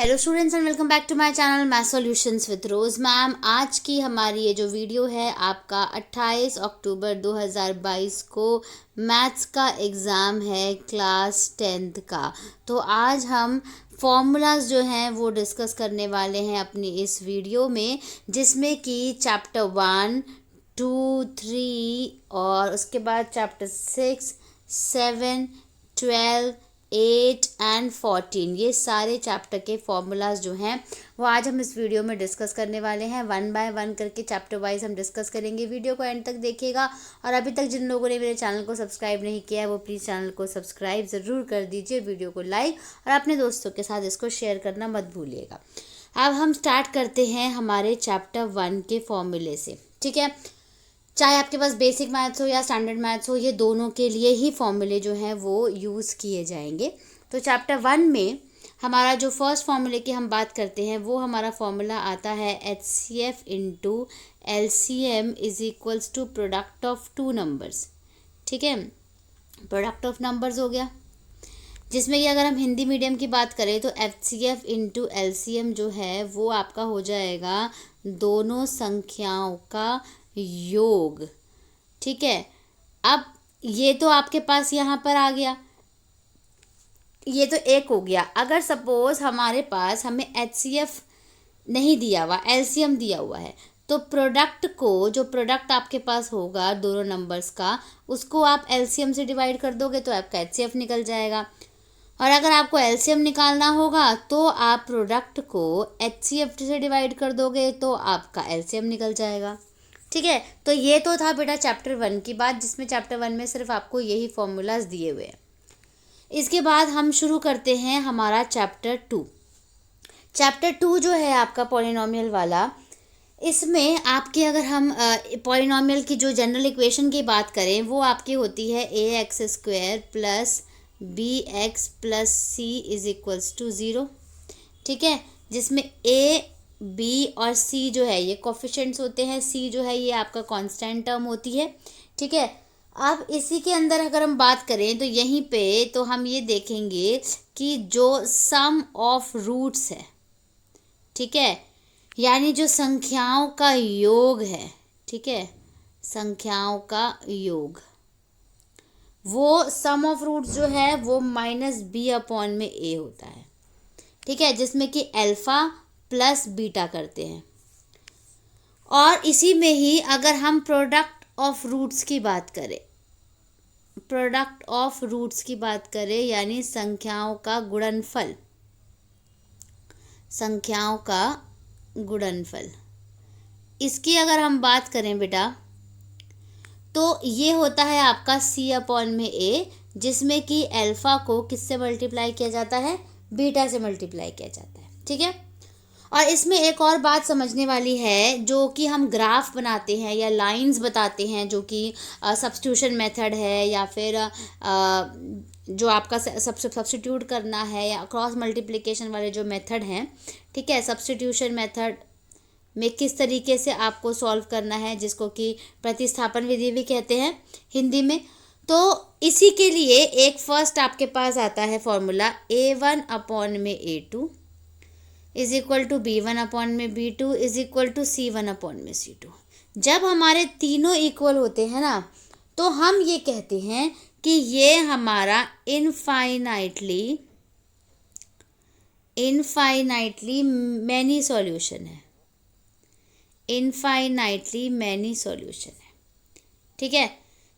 Hello students and welcome back to my channel math solutions with Rose ma'am. आज की हमारी ये जो वीडियो है आपका 28 अक्टूबर 2022 को मैथ्स का एग्ज़ाम है क्लास 10th का। तो आज हम फॉर्मूलाज जो हैं वो डिस्कस करने वाले हैं अपनी इस वीडियो में, जिसमें कि चैप्टर 1, 2, 3 और उसके बाद चैप्टर 6, 7, 12, 8 एंड 14 ये सारे चैप्टर के फॉर्मूलाज जो हैं वो आज हम इस वीडियो में डिस्कस करने वाले हैं। 1 बाय 1 करके चैप्टर वाइज हम डिस्कस करेंगे। वीडियो को एंड तक देखिएगा और अभी तक जिन लोगों ने मेरे चैनल को सब्सक्राइब नहीं किया है वो प्लीज़ चैनल को सब्सक्राइब ज़रूर कर दीजिए, वीडियो को लाइक और अपने दोस्तों के साथ इसको शेयर करना मत भूलिएगा। अब हम स्टार्ट करते हैं हमारे चैप्टर 1 के फॉर्मूले से, ठीक है। चाहे आपके पास बेसिक मैथ्स हो या स्टैंडर्ड मैथ्स हो, ये दोनों के लिए ही फॉर्मूले जो हैं वो यूज़ किए जाएंगे। तो चैप्टर 1 में हमारा जो फर्स्ट फॉर्मूले की हम बात करते हैं वो हमारा फॉर्मूला आता है HCF into LCM is equals to product of two numbers, ठीक है। प्रोडक्ट ऑफ नंबर्स हो गया, जिसमें कि अगर हम हिंदी मीडियम की बात करें तो HCF इंटू LCM जो है वो आपका हो जाएगा दोनों संख्याओं का योग, ठीक है। अब ये तो आपके पास यहाँ पर आ गया, ये तो एक हो गया। अगर सपोज हमारे पास हमें HCF नहीं दिया हुआ, LCM दिया हुआ है, तो प्रोडक्ट को, जो प्रोडक्ट आपके पास होगा दोनों नंबर्स का, उसको आप LCM से डिवाइड कर दोगे तो आपका HCF निकल जाएगा। और अगर आपको LCM निकालना होगा तो आप प्रोडक्ट को HCF से डिवाइड कर दोगे तो आपका LCM निकल जाएगा, ठीक है। तो ये तो था बेटा चैप्टर 1 की बात, जिसमें चैप्टर 1 में सिर्फ आपको यही फॉर्मूलाज दिए हुए हैं। इसके बाद हम शुरू करते हैं हमारा चैप्टर 2। चैप्टर 2 जो है आपका पॉलिनोमियल वाला, इसमें आपके अगर हम पॉलिनोमियल की जो जनरल इक्वेशन की बात करें वो आपकी होती है ax² plus bx plus c is equals to 0, ठीक है। जिसमें a, b और c जो है ये कोफिशिएंट्स होते हैं, c जो है ये आपका कांस्टेंट टर्म होती है, ठीक है। अब इसी के अंदर अगर हम बात करें तो यहीं पे तो हम ये देखेंगे कि जो सम ऑफ रूट्स है, ठीक है, यानी जो संख्याओं का योग है, ठीक है, संख्याओं का योग, वो सम ऑफ रूट्स जो है वो -b/a होता है, ठीक है, जिसमें कि अल्फ़ा प्लस बीटा करते हैं। और इसी में ही अगर हम प्रोडक्ट ऑफ रूट्स की बात करें, प्रोडक्ट ऑफ रूट्स की बात करें यानी संख्याओं का गुणनफल, संख्याओं का गुणनफल, इसकी अगर हम बात करें बेटा तो ये होता है आपका c/a, जिसमें कि अल्फ़ा को किससे मल्टीप्लाई किया जाता है, बीटा से मल्टीप्लाई किया जाता है, ठीक है। और इसमें एक और बात समझने वाली है, जो कि हम ग्राफ बनाते हैं या लाइंस बताते हैं, जो कि सब्स्टिट्यूशन मेथड है या फिर जो आपका सब्स्टिट्यूट करना है या क्रॉस मल्टीप्लिकेशन वाले जो मेथड हैं, ठीक है, सब्स्टिट्यूशन मेथड में किस तरीके से आपको सॉल्व करना है, जिसको कि प्रतिस्थापन विधि भी कहते हैं हिंदी में। तो इसी के लिए एक फर्स्ट आपके पास आता है formula a1/a2 is equal to b1/b2 is equal to c1/c2। जब हमारे तीनों इक्वल होते हैं ना तो हम ये कहते हैं कि ये हमारा इनफाइनाइटली मैनी सॉल्यूशन है, इनफाइनाइटली मैनी सॉल्यूशन है, ठीक है,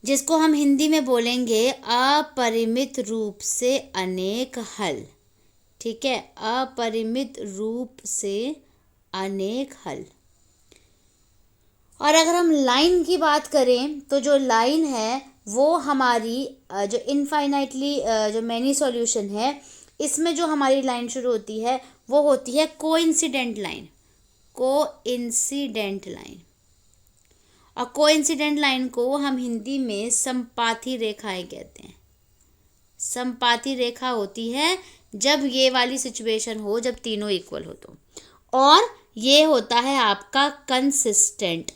जिसको हम हिंदी में बोलेंगे अपरिमित रूप से अनेक हल, ठीक है, अपरिमित रूप से अनेक हल। और अगर हम लाइन की बात करें तो जो लाइन है वो हमारी जो इनफाइनाइटली जो मैनी सॉल्यूशन है, इसमें जो हमारी लाइन शुरू होती है वो होती है कोइंसिडेंट लाइन, कोइंसिडेंट लाइन। और कोइंसिडेंट लाइन को हम हिंदी में संपाती रेखाएं कहते हैं। संपाती रेखा होती है जब ये वाली सिचुएशन हो, जब तीनों इक्वल हो तो। और ये होता है आपका कंसिस्टेंट,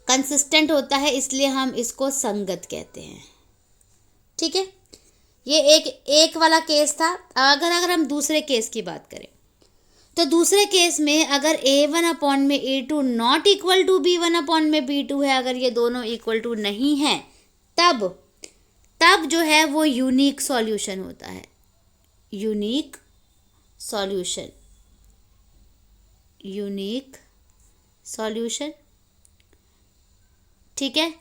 कंसिस्टेंट होता है, इसलिए हम इसको संगत कहते हैं, ठीक है। ये एक वाला केस था। अगर हम दूसरे केस की बात करें तो दूसरे केस में अगर A1/A2 not equal to B1/B2 है, अगर ये दोनों इक्वल टू नहीं है, तब जो है वो यूनिक सॉल्यूशन होता है। यूनिक सॉल्यूशन, ठीक है।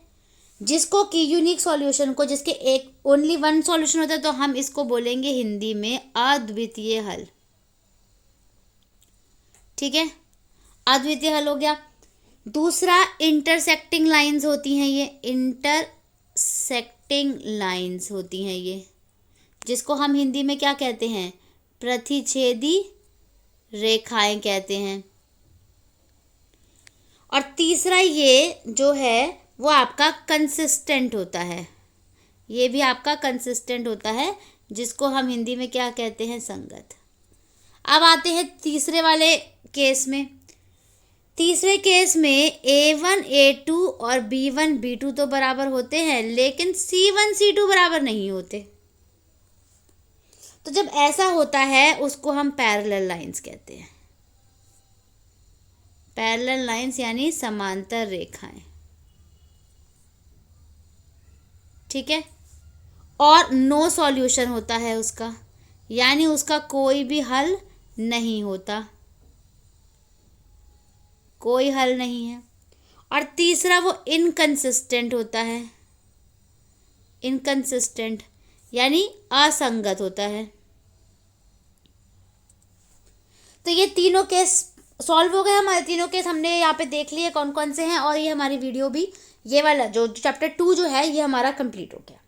जिसको कि यूनिक सॉल्यूशन को, जिसके एक ओनली वन सॉल्यूशन होता है, तो हम इसको बोलेंगे हिंदी में अद्वितीय हल, ठीक है। अद्वितीय हल हो गया। दूसरा इंटरसेक्टिंग लाइंस होती हैं, ये इंटरसेक्टिंग लाइंस होती हैं ये, जिसको हम हिंदी में क्या कहते हैं? प्रतिच्छेदी रेखाएं कहते हैं। और तीसरा ये जो है वो आपका कंसिस्टेंट होता है, ये भी आपका कंसिस्टेंट होता है, जिसको हम हिंदी में क्या कहते हैं? संगत। अब आते हैं तीसरे वाले केस में। तीसरे केस में A1/A2 और B1/B2 तो बराबर होते हैं, लेकिन C1/C2 बराबर नहीं होते। तो जब ऐसा होता है उसको हम पैरेलल लाइंस कहते हैं। पैरेलल लाइंस यानी समांतर रेखाएं, ठीक है। और नो सॉल्यूशन होता है उसका, यानी उसका कोई भी हल नहीं होता, कोई हल नहीं है। और तीसरा वो इनकंसिस्टेंट होता है, इनकंसिस्टेंट यानी असंगत होता है। तो ये तीनों केस सॉल्व हो गए हमारे। तीनों केस हमने यहाँ पे देख लिए कौन कौन से हैं, और ये हमारी वीडियो भी, ये वाला जो चैप्टर 2 जो है ये हमारा कंप्लीट हो गया।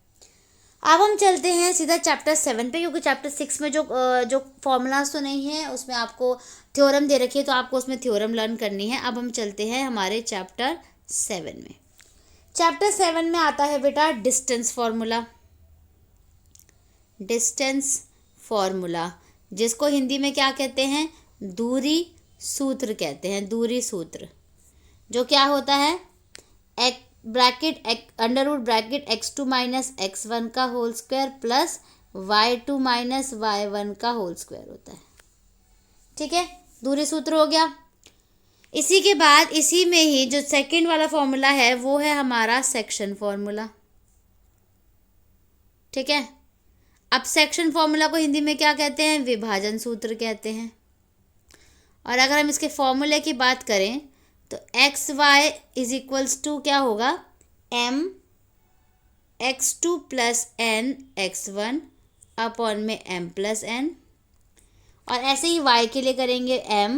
अब हम चलते हैं सीधा चैप्टर 7 पे, क्योंकि चैप्टर 6 में जो फॉर्मूलाज तो नहीं है, उसमें आपको थ्योरम दे रखी है, तो आपको उसमें थ्योरम लर्न करनी है। अब हम चलते हैं हमारे चैप्टर 7 में। चैप्टर 7 में आता है बेटा डिस्टेंस फार्मूला। डिस्टेंस फार्मूला, जिसको हिंदी में क्या कहते हैं? दूरी सूत्र कहते हैं। दूरी सूत्र जो क्या होता है? Under root bracket x2 minus x1 का whole square plus y2 minus y1 का होल स्क्वायर होता है, ठीक है। दूरी सूत्र हो गया। इसी के बाद इसी में ही जो सेकंड वाला फॉर्मूला है वो है हमारा सेक्शन फॉर्मूला, ठीक है। अब सेक्शन फॉर्मूला को हिंदी में क्या कहते हैं? विभाजन सूत्र कहते हैं। और अगर हम इसके फॉर्मूले की बात करें तो x y is equals to क्या होगा? m x2 plus n x1 upon में m प्लस n, और ऐसे ही y के लिए करेंगे m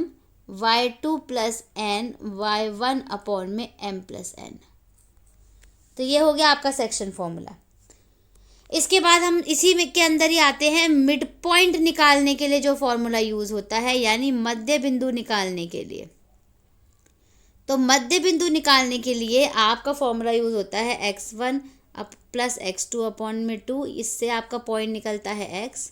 y2 plus n y1 upon में m प्लस n। तो ये हो गया आपका सेक्शन फॉर्मूला। इसके बाद हम इसी में के अंदर ही आते हैं मिड पॉइंट निकालने के लिए जो फॉर्मूला यूज़ होता है, यानी मध्य बिंदु निकालने के लिए। तो मध्य बिंदु निकालने के लिए आपका फॉर्मूला यूज़ होता है x1 प्लस x2 अपॉन में 2, इससे आपका पॉइंट निकलता है x।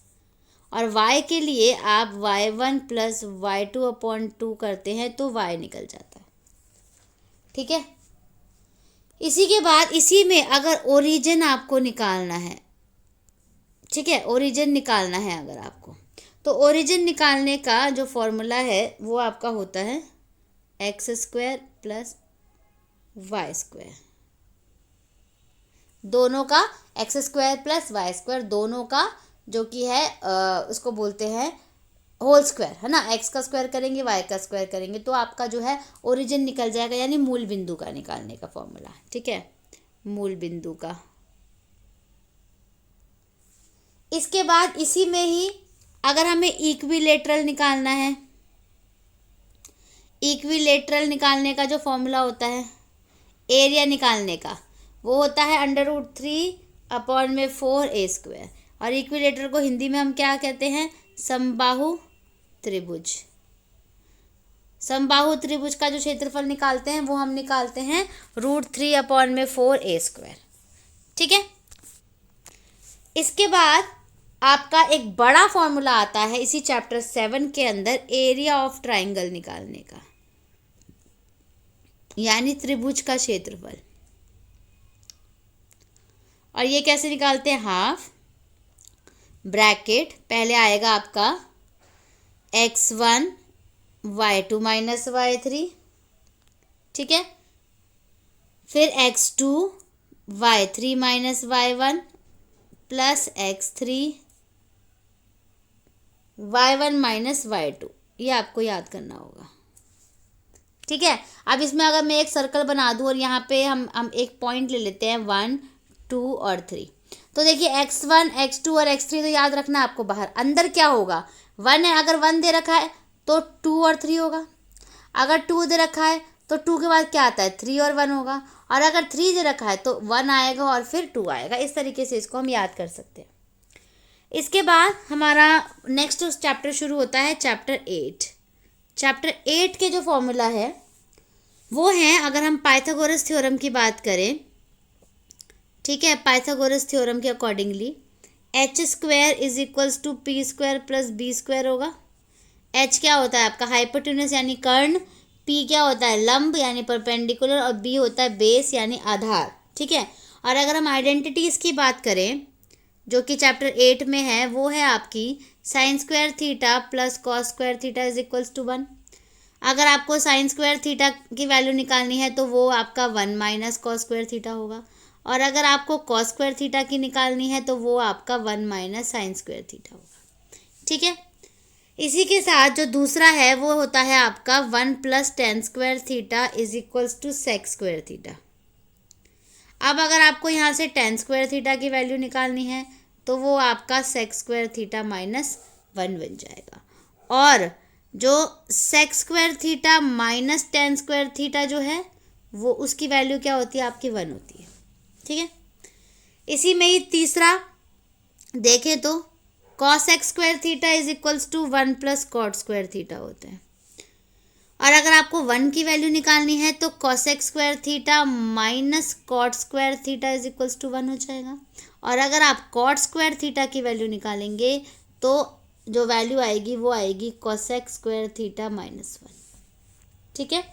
और y के लिए आप y1 प्लस y2 अपॉन 2 करते हैं तो y निकल जाता है, ठीक है। इसी के बाद इसी में अगर ओरिजिन आपको निकालना है, ठीक है, ओरिजिन निकालना है अगर आपको, तो ओरिजिन निकालने का जो फॉर्मूला है वो आपका होता है x square plus y square. दोनों का x square plus y square, दोनों का जो कि है उसको बोलते हैं होल स्क्वायर, है ना। एक्स का स्क्वायर करेंगे, वाई का स्क्वायर करेंगे, तो आपका जो है ओरिजिन निकल जाएगा, यानी मूल बिंदु का निकालने का फॉर्मूला, ठीक है, मूल बिंदु का। इसके बाद इसी में ही अगर हमें इक्विलेटरल निकालना है, इक्विलेटरल निकालने का जो फॉर्मूला होता है एरिया निकालने का, वो होता है √3 अपॉन में 4a स्क्वायर। और इक्विलेटर को हिंदी में हम क्या कहते हैं? समबाहु त्रिभुज। समबाहु त्रिभुज का जो क्षेत्रफल निकालते हैं वो हम निकालते हैं √3 अपॉन में 4a स्क्वायर, ठीक है। इसके बाद आपका एक बड़ा फॉर्मूला आता है इसी चैप्टर 7 के अंदर एरिया ऑफ ट्राइंगल निकालने का, यानी त्रिभुज का क्षेत्रफल। और ये कैसे निकालते हैं? हाफ ब्रैकेट पहले आएगा आपका x1 y2 माइनस y3, ठीक है, फिर x2 y3 minus y1 plus x3 y1 minus y2, ये आपको याद करना होगा, ठीक है। अब इसमें अगर मैं एक सर्कल बना दूं और यहाँ पे हम एक पॉइंट ले लेते हैं 1 2 और 3, तो देखिए x1 x2 और x3 तो याद रखना आपको, बाहर अंदर क्या होगा 1 है, अगर 1 दे रखा है तो 2 और 3 होगा, अगर 2 दे रखा है तो 2 के बाद क्या आता है 3 और 1 होगा, और अगर 3 दे रखा है तो 1 आएगा और फिर 2 आएगा। इस तरीके से इसको हम याद कर सकते हैं। इसके बाद हमारा नेक्स्ट चैप्टर शुरू होता है चैप्टर 8। चैप्टर 8 के जो फॉर्मूला है वो है, अगर हम पाइथागोरस थ्योरम की बात करें, ठीक है, पाइथागोरस थ्योरम के accordingly h square is equals to P square plus B square होगा। h क्या होता है आपका हाइपोटेन्यूस यानी कर्ण, p क्या होता है लंब यानी परपेंडिकुलर, और b होता है बेस यानी आधार, ठीक है। और अगर हम आइडेंटिटीज की बात करें जो कि चैप्टर 8 में है, वो है आपकी sine square theta plus cos square theta is equals to 1। अगर आपको साइन स्क्वायर थीटा की वैल्यू निकालनी है तो वो आपका 1 माइनस कॉस स्क्वायर थीटा होगा, और अगर आपको कॉस स्क्वायर थीटा की निकालनी है तो वो आपका 1 माइनस साइन स्क्वायर थीटा होगा, ठीक है। इसी के साथ जो दूसरा है वो होता है आपका 1 plus tan square theta is equals to sec square theta. अब अगर आपको यहाँ से टेन स्क्वायर थीटा की वैल्यू निकालनी है तो वो आपका सेक स्क्वायर थीटा माइनस 1 बन जाएगा, और जो sec square theta minus tan square theta जो है वो उसकी वैल्यू क्या होती है आपकी 1 होती है, ठीक है। इसी में ही तीसरा देखें तो cosec square theta is equals to 1 plus cot square theta होता है, और अगर आपको 1 की वैल्यू निकालनी है तो cosec square theta minus cot square theta is equals to 1 हो जाएगा, और अगर आप कॉट स्क्वायर थीटा की वैल्यू निकालेंगे तो जो वैल्यू आएगी वो आएगी कॉसेक स्क्वायर थीटा माइनस 1, ठीक है।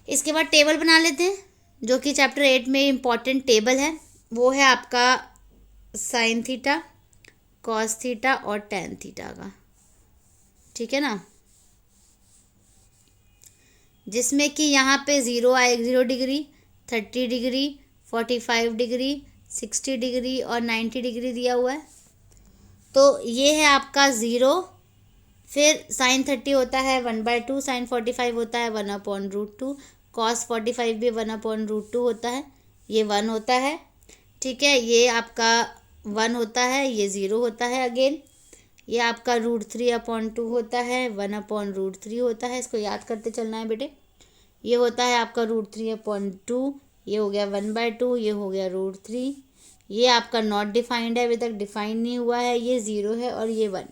इसके बाद टेबल बना लेते हैं जो कि चैप्टर 8 में इम्पॉर्टेंट टेबल है, वो है आपका साइन थीटा, कॉस थीटा और टेन थीटा का, ठीक है ना, जिसमें कि यहाँ पे 0 डिग्री, 30 डिग्री, 45 डिग्री, 60 डिग्री और 90 डिग्री दिया हुआ है। तो ये है आपका 0, फिर साइन 30 होता है 1/2, साइन 45 होता है 1/√2, कॉस 45 भी 1/√2 होता है, ये 1 होता है, ठीक है, ये आपका 1 होता है, ये 0 होता है अगेन, ये आपका √3/2 होता है, 1/√3 होता है, इसको याद करते चलना है बेटे। ये होता है आपका √3/2, ये हो गया 1/2, ये हो गया √3, ये आपका नॉट डिफाइंड है, अभी तक डिफाइन नहीं हुआ है, ये 0 है और ये 1।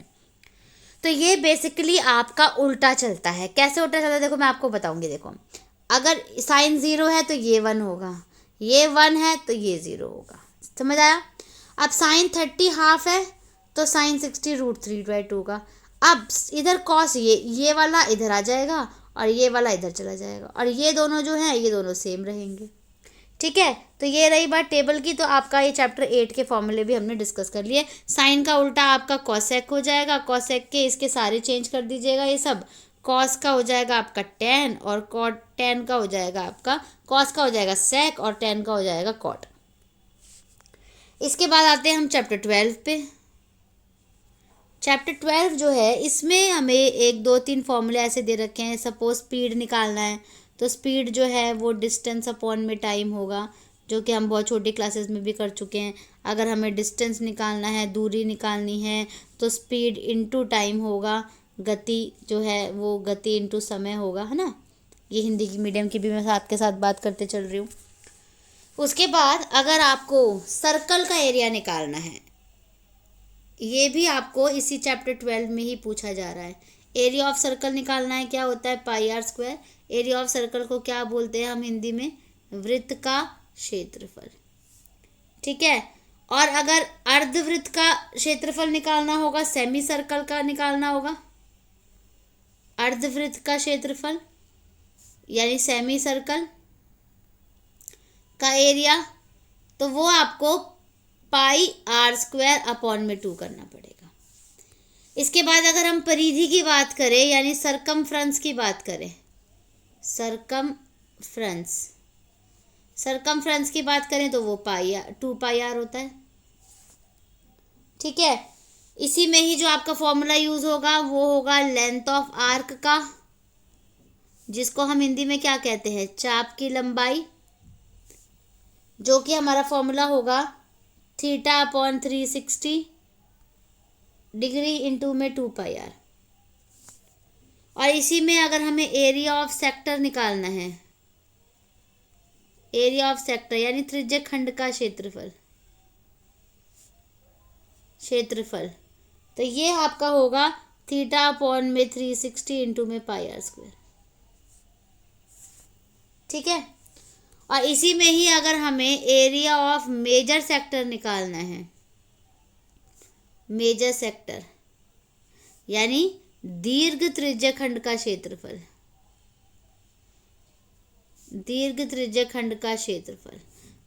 तो ये बेसिकली आपका उल्टा चलता है। कैसे उल्टा चलता है देखो मैं आपको बताऊंगी। देखो अगर साइन 0 है तो ये 1 होगा, ये 1 है तो ये 0 होगा, समझ आया। अब साइन 30 हाफ है तो साइन 60 √3/2 होगा। अब इधर कॉस ये वाला इधर आ जाएगा और ये वाला इधर चला जाएगा, और ये दोनों जो हैं ये दोनों सेम रहेंगे, ठीक है। तो ये रही बात टेबल की। तो आपका ये चैप्टर 8 के फॉर्मूले भी हमने डिस्कस कर लिए। साइन का उल्टा आपका कॉसेक हो जाएगा, कॉसेक के इसके सारे चेंज कर दीजिएगा ये सब, कॉस का हो जाएगा आपका टेन, और कॉट टेन का हो जाएगा आपका, कॉस का हो जाएगा सेक और टेन का हो जाएगा कॉट। इसके बाद आते हैं हम चैप्टर 12 पे। चैप्टर 12 जो है इसमें हमें 1 2 3 फॉर्मूले ऐसे दे रखे हैं। सपोज स्पीड निकालना है तो स्पीड जो है वो डिस्टेंस अपॉन में टाइम होगा, जो कि हम बहुत छोटी क्लासेस में भी कर चुके हैं। अगर हमें डिस्टेंस निकालना है, दूरी निकालनी है, तो स्पीड इनटू टाइम होगा, गति जो है वो गति इनटू समय होगा, है ना। ये हिंदी की मीडियम की भी मैं साथ के साथ बात करते चल रही हूँ। उसके बाद अगर आपको सर्कल का एरिया निकालना है, ये भी आपको इसी चैप्टर 12 में ही पूछा जा रहा है। एरिया ऑफ सर्कल निकालना है, क्या होता है πr²। एरिया ऑफ सर्कल को क्या बोलते हैं हम हिंदी में, वृत्त का क्षेत्रफल, ठीक है। और अगर अर्धवृत्त का क्षेत्रफल निकालना होगा, सेमी सर्कल का निकालना होगा, अर्धवृत्त का क्षेत्रफल यानी सेमी सर्कल का एरिया, तो वो आपको पाई आर स्क्वायर अपॉन में 2 करना पड़ेगा। इसके बाद अगर हम परिधि की बात करें यानी सरकमफ्रेंस की बात करें, सरकमफ्रेंस की बात करें तो वो 2 पाई आर होता है। ठीक है, इसी में ही जो आपका फॉर्मूला यूज होगा वो होगा लेंथ ऑफ आर्क का, जिसको हम हिंदी में क्या कहते हैं, चाप की लंबाई, जो कि हमारा फॉर्मूला होगा थीटा अपॉन 360 डिग्री इंटू में 2 पाई आर। और इसी में अगर हमें एरिया ऑफ सेक्टर निकालना है, एरिया ऑफ सेक्टर यानी त्रिज्यक खंड का क्षेत्रफल, तो ये आपका होगा थीटा अपॉन में 360 इंटू में पाई आर स्क्वायर। ठीक है, और इसी में ही अगर हमें एरिया ऑफ मेजर सेक्टर निकालना है, मेजर सेक्टर यानी दीर्घ त्रिज्यक खंड का क्षेत्रफल,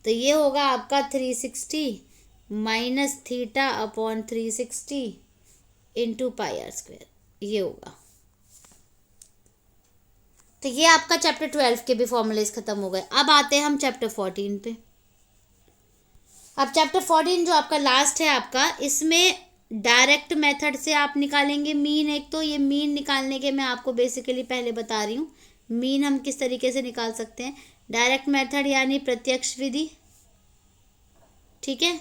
तो ये होगा आपका 360 minus theta upon 360 into pi r square, ये होगा। तो ये आपका चैप्टर 12 के भी फॉर्मूलेस खत्म हो गए। अब आते हैं हम चैप्टर 14 पे। अब चैप्टर 14 जो आपका लास्ट है आपका, इसमें डायरेक्ट मेथड से आप निकालेंगे मीन। एक तो ये मीन निकालने के मैं आपको बेसिकली पहले बता रही हूँ, मीन हम किस तरीके से निकाल सकते हैं। डायरेक्ट मेथड यानी प्रत्यक्ष विधि, ठीक है,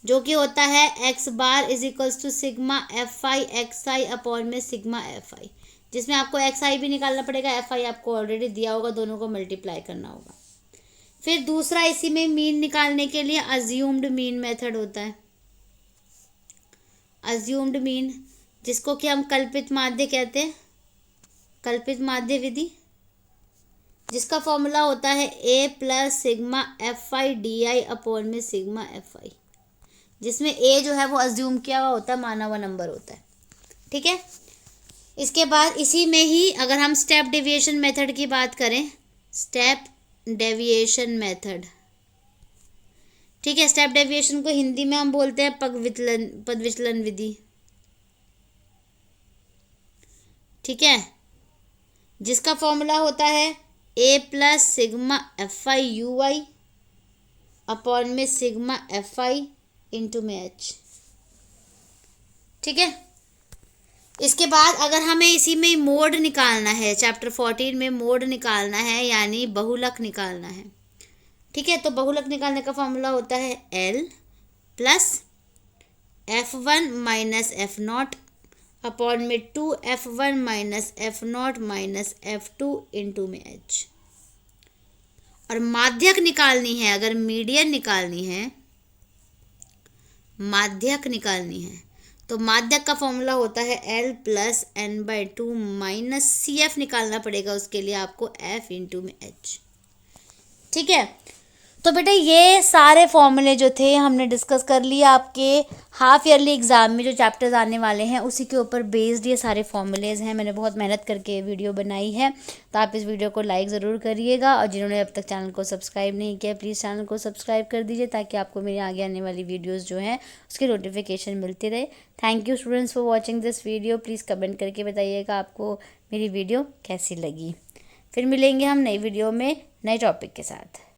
जो कि होता है x bar is equals to sigma F i x i upon में सिग्मा एफ आई, जिसमें आपको एक्स आई भी निकालना पड़ेगा, एफ आई आपको ऑलरेडी दिया होगा, दोनों को मल्टीप्लाई करना होगा। फिर दूसरा इसी में मीन निकालने के लिए अज्यूम्ड मीन मेथड होता है, अज्यूम्ड मीन, जिसको कि हम कल्पित माध्य कहते हैं, कल्पित माध्य विधि, जिसका फॉर्मूला होता है A plus sigma F I D I upon में सिग्मा एफ आई, जिसमें ए जो है वो अज्यूम किया हुआ होता है, माना हुआ नंबर होता है। ठीक है, इसके बाद इसी में ही अगर हम स्टेप डेविएशन मेथड की बात करें, स्टेप डेविएशन मेथड, ठीक है, स्टेप डेविएशन को हिंदी में हम बोलते हैं पद विचलन विधि। ठीक है, जिसका फॉर्मूला होता है A plus sigma F I U I upon में सिग्मा एफ आई इंटू में एच। ठीक है, इसके बाद अगर हमें इसी में मोड निकालना है, चैप्टर 14 में मोड निकालना है यानी बहुलक निकालना है। ठीक है, तो बहुलक निकालने का फॉर्मूला होता है L plus F1 minus F not upon में 2F1 minus F not minus F2 into में एच। और माध्यक निकालनी है, अगर मीडियन निकालनी है, माध्यक निकालनी है, तो माध्यक का फॉर्मूला होता है L plus n/2 minus CF निकालना पड़ेगा उसके लिए आपको F इंटू में H। ठीक है, तो बेटा ये सारे फॉर्मूले जो थे हमने डिस्कस कर लिए। आपके हाफ ईयरली एग्ज़ाम में जो चैप्टर्स आने वाले हैं उसी के ऊपर बेस्ड ये सारे फॉर्मूलेज़ हैं। मैंने बहुत मेहनत करके वीडियो बनाई है, तो आप इस वीडियो को लाइक ज़रूर करिएगा, और जिन्होंने अब तक चैनल को सब्सक्राइब नहीं किया प्लीज़ चैनल को सब्सक्राइब कर दीजिए, ताकि आपको मेरे आगे आने वाली वीडियोज़ जो हैं उसकी नोटिफिकेशन मिलती रहे। Thank you students for watching this video. Please comment करके बताइएगा आपको मेरी वीडियो कैसी लगी। फिर मिलेंगे हम नई वीडियो में नए टॉपिक के साथ।